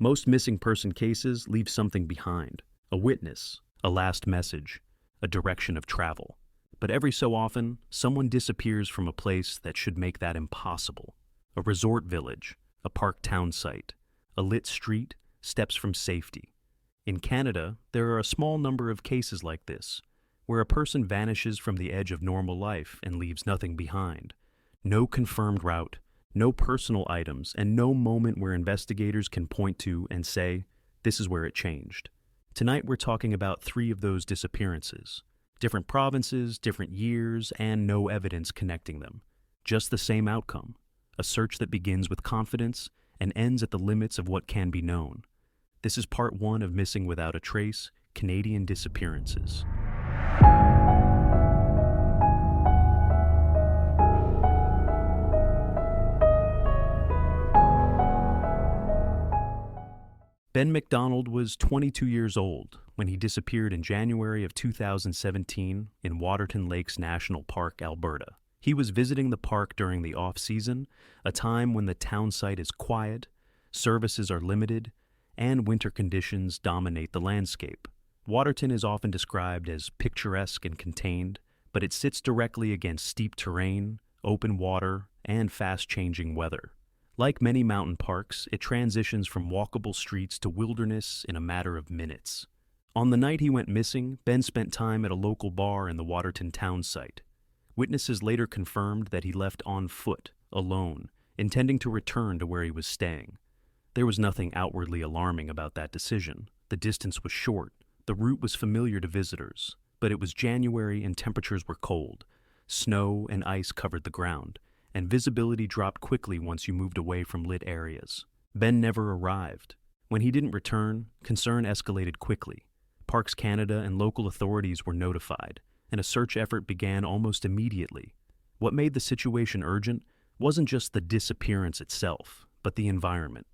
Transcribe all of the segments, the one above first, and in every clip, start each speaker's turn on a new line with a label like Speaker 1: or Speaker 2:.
Speaker 1: Most missing person cases leave something behind: a witness, a last message, a direction of travel. But every so often, someone disappears from a place that should make that impossible. A resort village, a park town site, a lit street, steps from safety. In Canada, there are a small number of cases like this, where a person vanishes from the edge of normal life and leaves nothing behind. No confirmed route, no personal items, and no moment where investigators can point to and say, this is where it changed. Tonight we're talking about 3 of those disappearances. Different provinces, different years, and no evidence connecting them. Just the same outcome: a search that begins with confidence and ends at the limits of what can be known. This is part 1 of Missing Without a Trace: Canadian Disappearances. Ben McDonald was 22 years old when he disappeared in January of 2017 in Waterton Lakes National Park, Alberta. He was visiting the park during the off-season, a time when the town site is quiet, services are limited, and winter conditions dominate the landscape. Waterton is often described as picturesque and contained, but it sits directly against steep terrain, open water, and fast-changing weather. Like many mountain parks, it transitions from walkable streets to wilderness in a matter of minutes. On the night he went missing, Ben spent time at a local bar in the Waterton town site. Witnesses later confirmed that he left on foot, alone, intending to return to where he was staying. There was nothing outwardly alarming about that decision. The distance was short, the route was familiar to visitors, but it was January and temperatures were cold. Snow and ice covered the ground, and visibility dropped quickly once you moved away from lit areas. Ben never arrived. When he didn't return, concern escalated quickly. Parks Canada and local authorities were notified, and a search effort began almost immediately. What made the situation urgent wasn't just the disappearance itself, but the environment.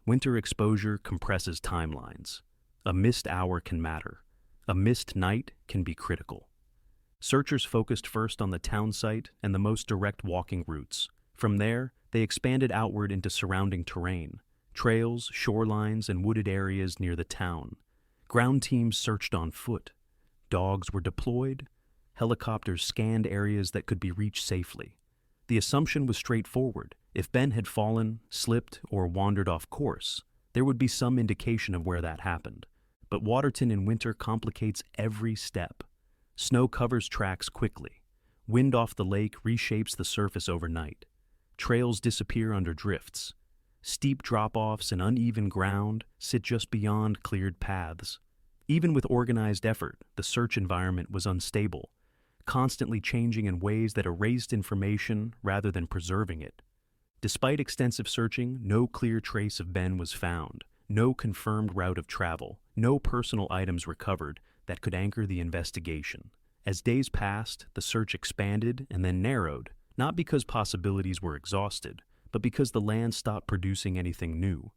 Speaker 1: Winter exposure compresses timelines. A missed hour can matter. A missed night can be critical. Searchers focused first on the town site and the most direct walking routes. From there, they expanded outward into surrounding terrain: trails, shorelines, and wooded areas near the town. Ground teams searched on foot. Dogs were deployed. Helicopters scanned areas that could be reached safely. The assumption was straightforward: if Ben had fallen, slipped, or wandered off course, there would be some indication of where that happened. But Waterton in winter complicates every step. Snow covers tracks quickly. Wind off the lake reshapes the surface overnight. Trails disappear under drifts. Steep drop-offs and uneven ground sit just beyond cleared paths. Even with organized effort, the search environment was unstable, constantly changing in ways that erased information rather than preserving it. Despite extensive searching, no clear trace of Ben was found, no confirmed route of travel, no personal items recovered that could anchor the investigation. As days passed, the search expanded and then narrowed, not because possibilities were exhausted, but because the land stopped producing anything new.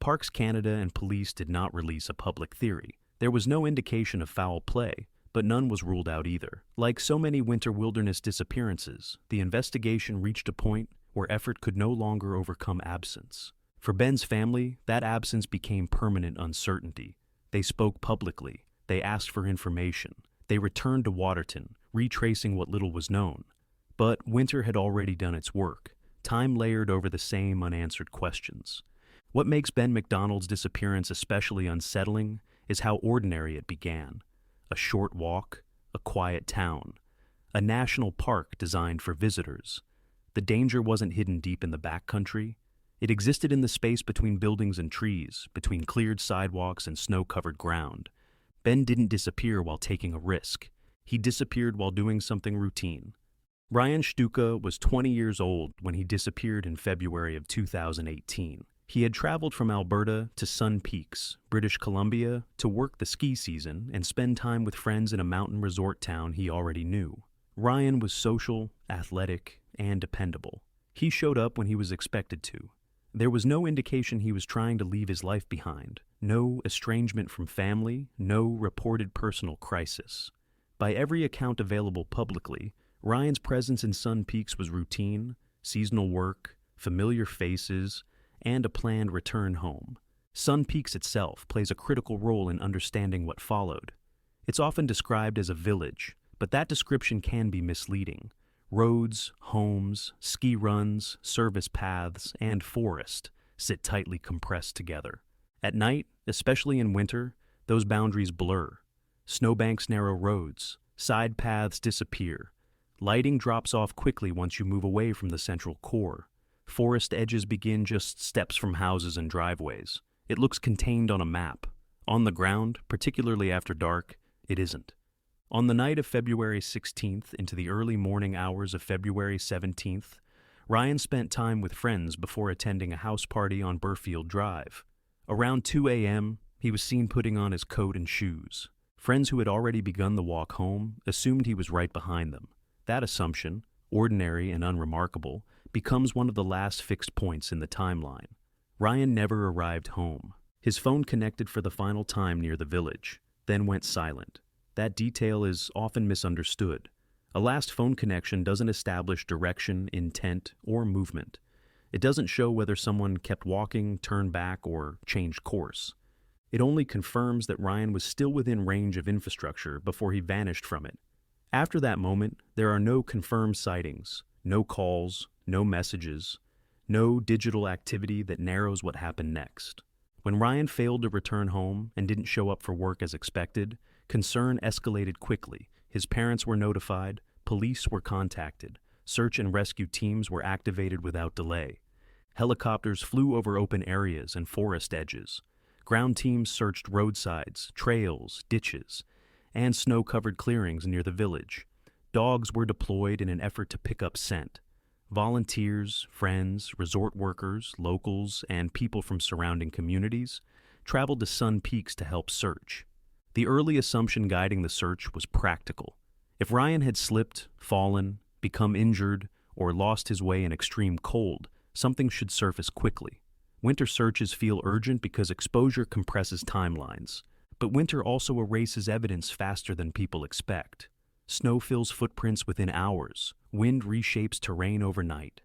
Speaker 1: Parks Canada and police did not release a public theory. There was no indication of foul play, but none was ruled out either. Like so many winter wilderness disappearances, the investigation reached a point where effort could no longer overcome absence. For Ben's family, that absence became permanent uncertainty. They spoke publicly. They asked for information. They returned to Waterton, retracing what little was known. But winter had already done its work. Time layered over the same unanswered questions. What makes Ben McDonald's disappearance especially unsettling is how ordinary it began. A short walk, a quiet town, a national park designed for visitors. The danger wasn't hidden deep in the backcountry. It existed in the space between buildings and trees, between cleared sidewalks and snow-covered ground. Ben didn't disappear while taking a risk. He disappeared while doing something routine. Ryan Shtuka was 20 years old when he disappeared in February of 2018. He had traveled from Alberta to Sun Peaks, British Columbia, to work the ski season and spend time with friends in a mountain resort town he already knew. Ryan was social, athletic, and dependable. He showed up when he was expected to. There was no indication he was trying to leave his life behind, no estrangement from family, no reported personal crisis. By every account available publicly, Ryan's presence in Sun Peaks was routine, seasonal work, familiar faces, and a planned return home. Sun Peaks itself plays a critical role in understanding what followed. It's often described as a village, but that description can be misleading. Roads, homes, ski runs, service paths, and forest sit tightly compressed together. At night, especially in winter, those boundaries blur. Snowbanks narrow roads, side paths disappear. Lighting drops off quickly once you move away from the central core. Forest edges begin just steps from houses and driveways. It looks contained on a map. On the ground, particularly after dark, it isn't. On the night of February 16th into the early morning hours of February 17th, Ryan spent time with friends before attending a house party on Burfield Drive. Around 2 a.m., he was seen putting on his coat and shoes. Friends who had already begun the walk home assumed he was right behind them. That assumption, ordinary and unremarkable, becomes one of the last fixed points in the timeline. Ryan never arrived home. His phone connected for the final time near the village, then went silent. That detail is often misunderstood. A last phone connection doesn't establish direction, intent, or movement. It doesn't show whether someone kept walking, turned back, or changed course. It only confirms that Ryan was still within range of infrastructure before he vanished from it. After that moment, there are no confirmed sightings, no calls, no messages, no digital activity that narrows what happened next. When Ryan failed to return home and didn't show up for work as expected, concern escalated quickly. His parents were notified, police were contacted, search and rescue teams were activated without delay. Helicopters flew over open areas and forest edges. Ground teams searched roadsides, trails, ditches, and snow-covered clearings near the village. Dogs were deployed in an effort to pick up scent. Volunteers, friends, resort workers, locals, and people from surrounding communities traveled to Sun Peaks to help search. The early assumption guiding the search was practical. If Ryan had slipped, fallen, become injured, or lost his way in extreme cold, something should surface quickly. Winter searches feel urgent because exposure compresses timelines. But winter also erases evidence faster than people expect. Snow fills footprints within hours. Wind reshapes terrain overnight.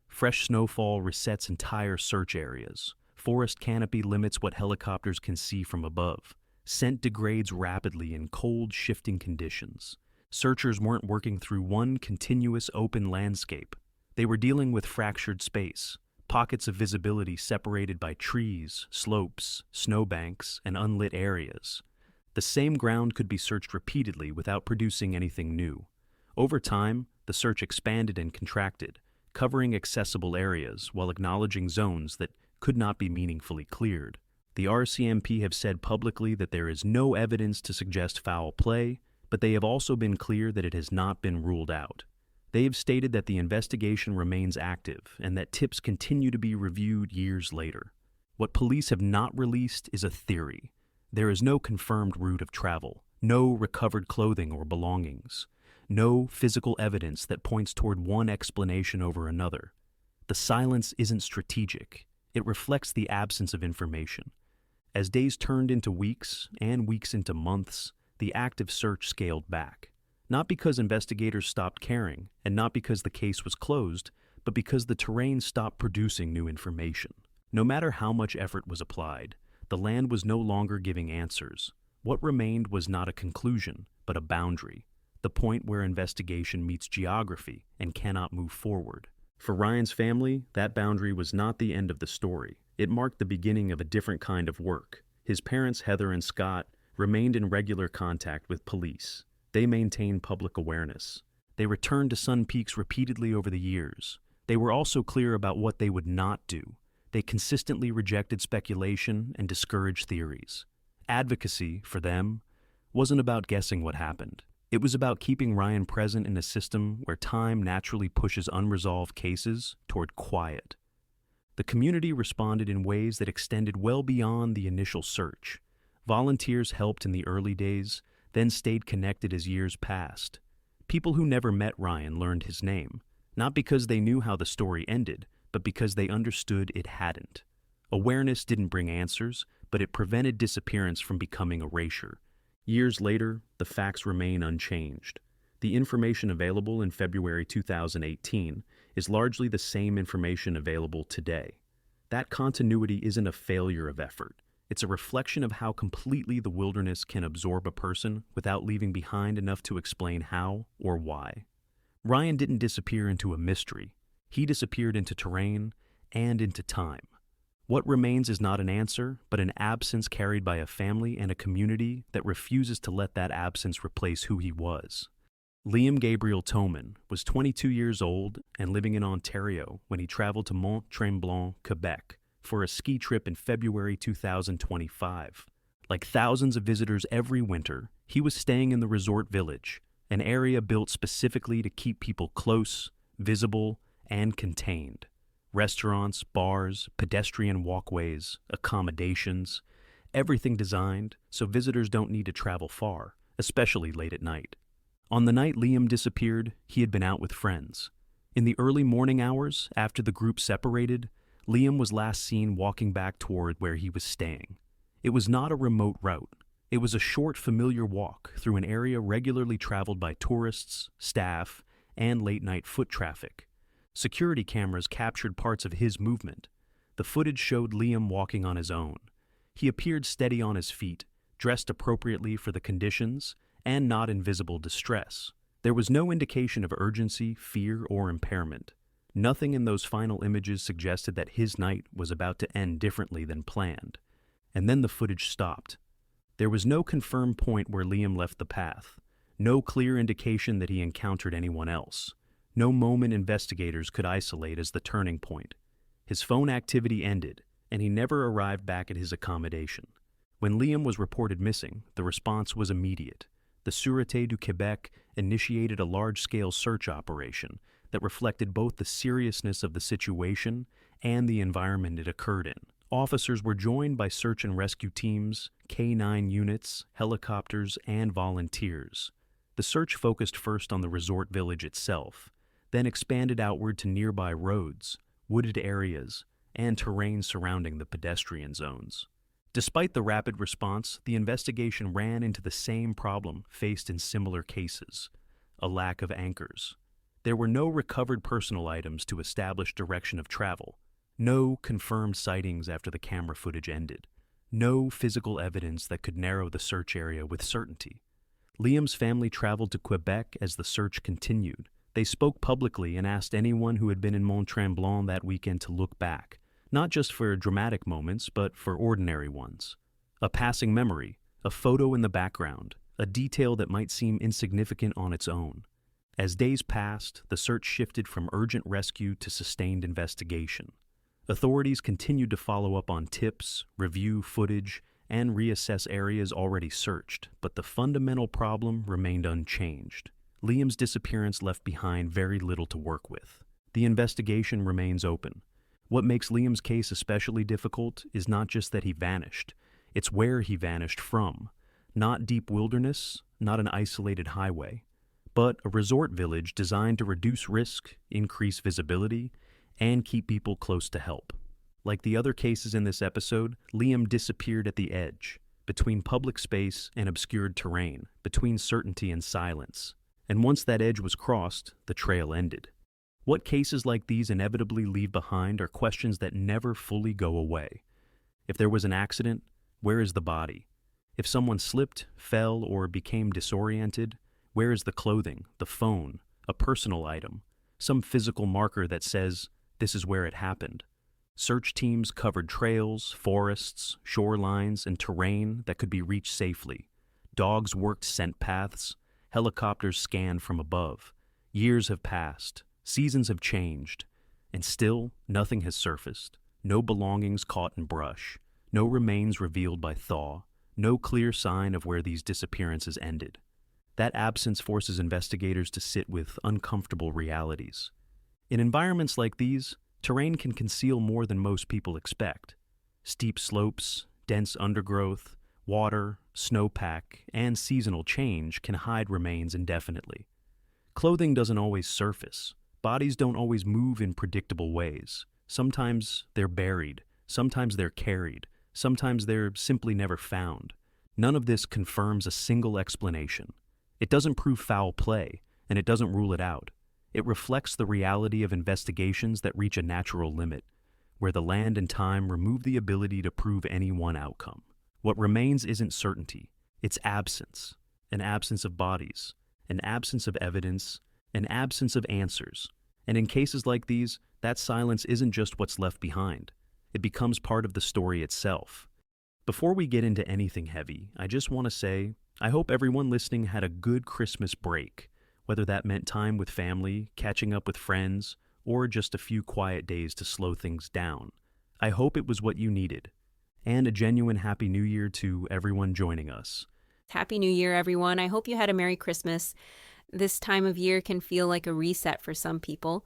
Speaker 1: Fresh snowfall resets entire search areas. Forest canopy limits what helicopters can see from above. Scent degrades rapidly in cold, shifting conditions. Searchers weren't working through one continuous open landscape. They were dealing with fractured space, pockets of visibility separated by trees, slopes, snowbanks, and unlit areas. The same ground could be searched repeatedly without producing anything new. Over time, the search expanded and contracted, covering accessible areas while acknowledging zones that could not be meaningfully cleared. The RCMP have said publicly that there is no evidence to suggest foul play, but they have also been clear that it has not been ruled out. They have stated that the investigation remains active and that tips continue to be reviewed years later. What police have not released is a theory. There is no confirmed route of travel, no recovered clothing or belongings, no physical evidence that points toward one explanation over another. The silence isn't strategic. It reflects the absence of information. As days turned into weeks and weeks into months, the active search scaled back. Not because investigators stopped caring, and not because the case was closed, but because the terrain stopped producing new information. No matter how much effort was applied, the land was no longer giving answers. What remained was not a conclusion, but a boundary, the point where investigation meets geography and cannot move forward. For Ryan's family, that boundary was not the end of the story. It marked the beginning of a different kind of work. His parents, Heather and Scott, remained in regular contact with police. They maintained public awareness. They returned to Sun Peaks repeatedly over the years. They were also clear about what they would not do. They consistently rejected speculation and discouraged theories. Advocacy, for them, wasn't about guessing what happened. It was about keeping Ryan present in a system where time naturally pushes unresolved cases toward quiet. The community responded in ways that extended well beyond the initial search. Volunteers helped in the early days, then stayed connected as years passed. People who never met Ryan learned his name, not because they knew how the story ended, but because they understood it hadn't. Awareness didn't bring answers, but it prevented disappearance from becoming erasure. Years later, the facts remain unchanged. The information available in February 2018 is largely the same information available today. That continuity isn't a failure of effort. It's a reflection of how completely the wilderness can absorb a person without leaving behind enough to explain how or why. Ryan didn't disappear into a mystery. He disappeared into terrain and into time. What remains is not an answer, but an absence carried by a family and a community that refuses to let that absence replace who he was. Liam Gabriel Toman was 22 years old and living in Ontario when he traveled to Mont-Tremblant, Quebec, for a ski trip in February 2025. Like thousands of visitors every winter, he was staying in the resort village, an area built specifically to keep people close, visible, and contained. Restaurants, bars, pedestrian walkways, accommodations, everything designed so visitors don't need to travel far, especially late at night. On the night Liam disappeared, he had been out with friends. In the early morning hours, after the group separated, Liam was last seen walking back toward where he was staying. It was not a remote route. It was a short, familiar walk through an area regularly traveled by tourists, staff, and late-night foot traffic. Security cameras captured parts of his movement. The footage showed Liam walking on his own. He appeared steady on his feet, dressed appropriately for the conditions, and not in visible distress. There was no indication of urgency, fear, or impairment. Nothing in those final images suggested that his night was about to end differently than planned. And then the footage stopped. There was no confirmed point where Liam left the path, no clear indication that he encountered anyone else, no moment investigators could isolate as the turning point. His phone activity ended, and he never arrived back at his accommodation. When Liam was reported missing, the response was immediate. The Sûreté du Québec initiated a large-scale search operation that reflected both the seriousness of the situation and the environment it occurred in. Officers were joined by search and rescue teams, K-9 units, helicopters, and volunteers. The search focused first on the resort village itself, then expanded outward to nearby roads, wooded areas, and terrain surrounding the pedestrian zones. Despite the rapid response, the investigation ran into the same problem faced in similar cases: a lack of anchors. There were no recovered personal items to establish direction of travel, no confirmed sightings after the camera footage ended, no physical evidence that could narrow the search area with certainty. Liam's family traveled to Quebec as the search continued. They spoke publicly and asked anyone who had been in Mont-Tremblant that weekend to look back, not just for dramatic moments, but for ordinary ones. A passing memory, a photo in the background, a detail that might seem insignificant on its own. As days passed, the search shifted from urgent rescue to sustained investigation. Authorities continued to follow up on tips, review footage, and reassess areas already searched, but the fundamental problem remained unchanged. Liam's disappearance left behind very little to work with. The investigation remains open. What makes Liam's case especially difficult is not just that he vanished, it's where he vanished from. Not deep wilderness, not an isolated highway, but a resort village designed to reduce risk, increase visibility, and keep people close to help. Like the other cases in this episode, Liam disappeared at the edge, between public space and obscured terrain, between certainty and silence. And once that edge was crossed, the trail ended. What cases like these inevitably leave behind are questions that never fully go away. If there was an accident, where is the body? If someone slipped, fell, or became disoriented, where is the clothing, the phone, a personal item, some physical marker that says, this is where it happened? Search teams covered trails, forests, shorelines, and terrain that could be reached safely. Dogs worked scent paths. Helicopters scanned from above. Years have passed. Seasons have changed, and still nothing has surfaced. No belongings caught in brush, no remains revealed by thaw, no clear sign of where these disappearances ended. That absence forces investigators to sit with uncomfortable realities. In environments like these, terrain can conceal more than most people expect. Steep slopes, dense undergrowth, water, snowpack, and seasonal change can hide remains indefinitely. Clothing doesn't always surface. Bodies don't always move in predictable ways. Sometimes they're buried, sometimes they're carried, sometimes they're simply never found. None of this confirms a single explanation. It doesn't prove foul play, and it doesn't rule it out. It reflects the reality of investigations that reach a natural limit. where the land and time remove the ability to prove any one outcome. What remains isn't certainty, it's absence. An absence of bodies, an absence of evidence, an absence of answers. And in cases like these, that silence isn't just what's left behind. It becomes part of the story itself. Before we get into anything heavy, I just want to say, I hope everyone listening had a good Christmas break, whether that meant time with family, catching up with friends, or just a few quiet days to slow things down. I hope it was what you needed. And a genuine Happy New Year to everyone joining us.
Speaker 2: Happy New Year, everyone. I hope you had a Merry Christmas. This time of year can feel like a reset for some people,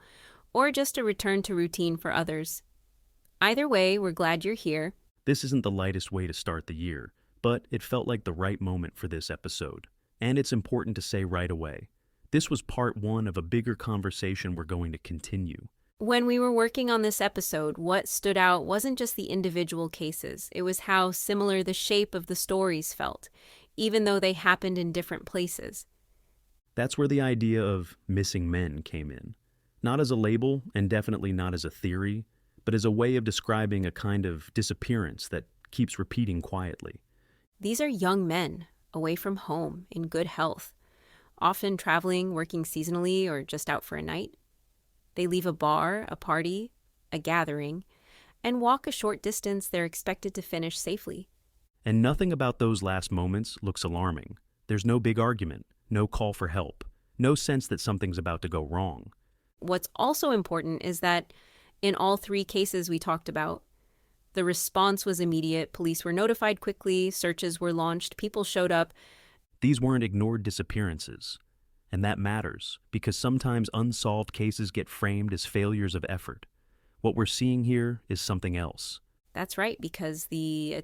Speaker 2: or just a return to routine for others. Either way, we're glad you're here.
Speaker 1: This isn't the lightest way to start the year, but it felt like the right moment for this episode. And it's important to say right away, this was part one of a bigger conversation we're going to continue.
Speaker 2: When we were working on this episode, what stood out wasn't just the individual cases. It was how similar the shape of the stories felt, even though they happened in different places.
Speaker 1: That's where the idea of missing men came in. Not as a label, and definitely not as a theory, but as a way of describing a kind of disappearance that keeps repeating quietly.
Speaker 2: These are young men, away from home, in good health, often traveling, working seasonally, or just out for a night. They leave a bar, a party, a gathering, and walk a short distance they're expected to finish safely.
Speaker 1: And nothing about those last moments looks alarming. There's no big argument, no call for help, no sense that something's about to go wrong.
Speaker 2: What's also important is that in all three cases we talked about, the response was immediate. Police were notified quickly, searches were launched, people showed up.
Speaker 1: These weren't ignored disappearances. And that matters, because sometimes unsolved cases get framed as failures of effort. What we're seeing here is something else.
Speaker 2: That's right, because the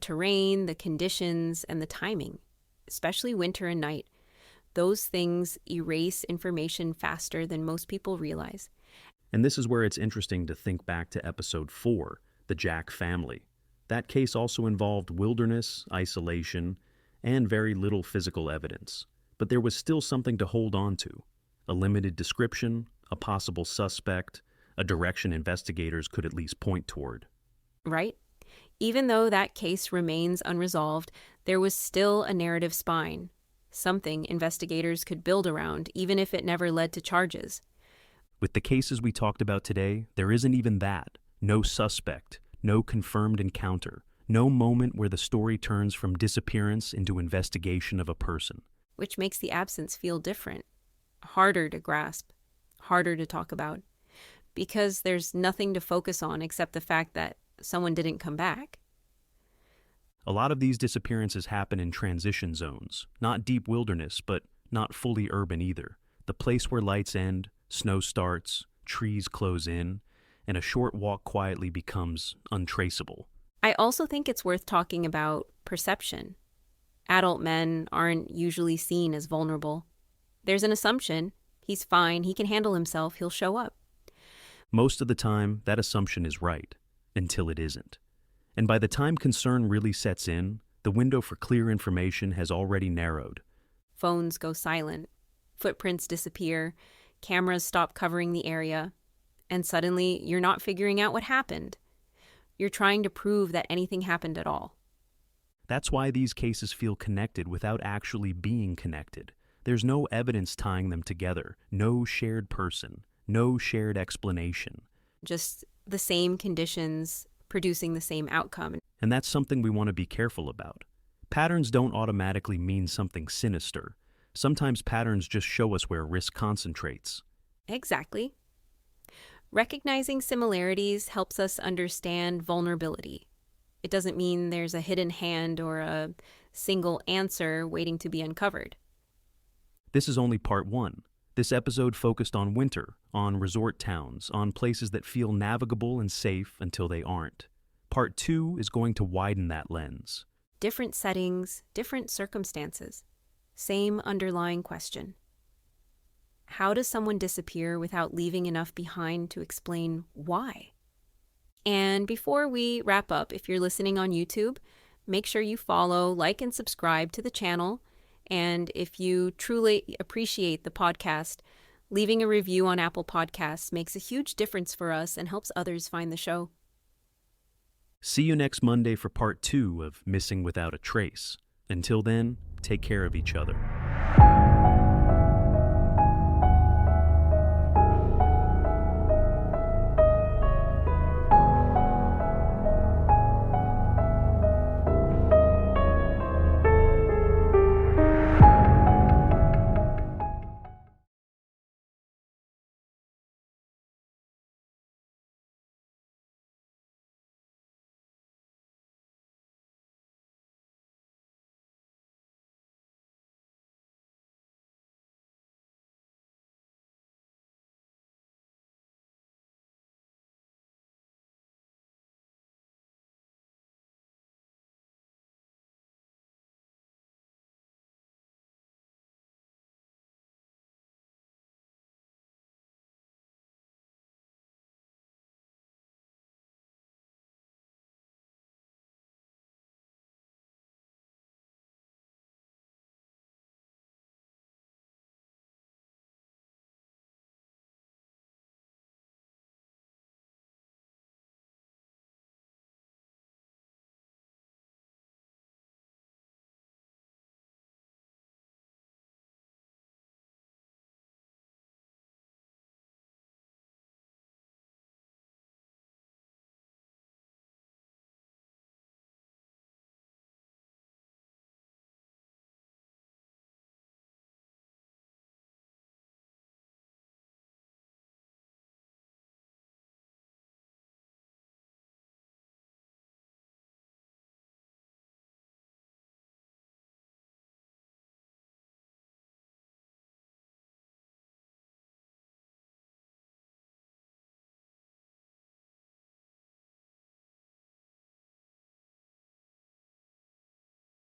Speaker 2: terrain, the conditions, and the timing, especially winter and night, those things erase information faster than most people realize.
Speaker 1: And this is where it's interesting to think back to episode 4, the Jack family. That case also involved wilderness, isolation, and very little physical evidence. But there was still something to hold on to. A limited description, a possible suspect, a direction investigators could at least point toward.
Speaker 2: Right? Even though that case remains unresolved, there was still a narrative spine, something investigators could build around, even if it never led to charges.
Speaker 1: With the cases we talked about today, there isn't even that. No suspect, no confirmed encounter, no moment where the story turns from disappearance into investigation of a person.
Speaker 2: Which makes the absence feel different, harder to grasp, harder to talk about, because there's nothing to focus on except the fact that someone didn't come back.
Speaker 1: A lot of these disappearances happen in transition zones, not deep wilderness, but not fully urban either. The place where lights end, snow starts, trees close in, and a short walk quietly becomes untraceable.
Speaker 2: I also think it's worth talking about perception. Adult men aren't usually seen as vulnerable. There's an assumption, he's fine, he can handle himself, he'll show up.
Speaker 1: Most of the time, that assumption is right, until it isn't. And by the time concern really sets in, the window for clear information has already narrowed.
Speaker 2: Phones go silent, footprints disappear, cameras stop covering the area, and suddenly you're not figuring out what happened. You're trying to prove that anything happened at all.
Speaker 1: That's why these cases feel connected without actually being connected. There's no evidence tying them together, no shared person, no shared explanation.
Speaker 2: Just the same conditions producing the same outcome.
Speaker 1: And that's something we want to be careful about. Patterns don't automatically mean something sinister. Sometimes patterns just show us where risk concentrates.
Speaker 2: Exactly. Recognizing similarities helps us understand vulnerability. It doesn't mean there's a hidden hand or a single answer waiting to be uncovered.
Speaker 1: This is only part 1. This episode focused on winter, on resort towns, on places that feel navigable and safe until they aren't. Part 2 is going to widen that lens.
Speaker 2: Different settings, different circumstances. Same underlying question. How does someone disappear without leaving enough behind to explain why? And before we wrap up, if you're listening on YouTube, make sure you follow, like, and subscribe to the channel. And if you truly appreciate the podcast, leaving a review on Apple Podcasts makes a huge difference for us and helps others find the show.
Speaker 1: See you next Monday for part 2 of Missing Without a Trace. Until then, take care of each other.